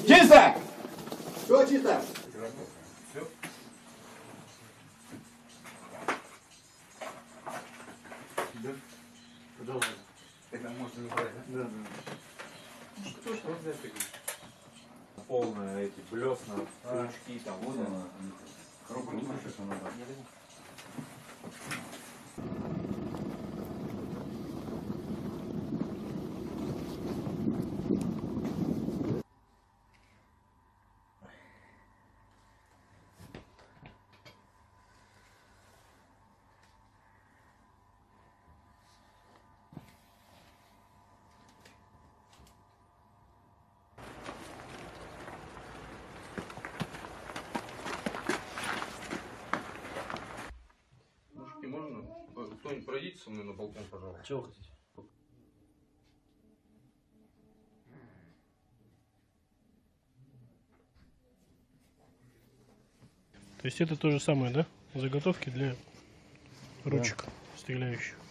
Чисто! Все чисто! Все. Продолжай. Тогда можно не брать, да? Да, да. Что взять такие? Полные эти блесна, крючки там. Вот она. Коробка не слышишь, она там. Можно? Кто-нибудь пройдите со мной на балкон, пожалуйста. Чего хотите? То есть это то же самое, да? Заготовки для ручек стреляющих.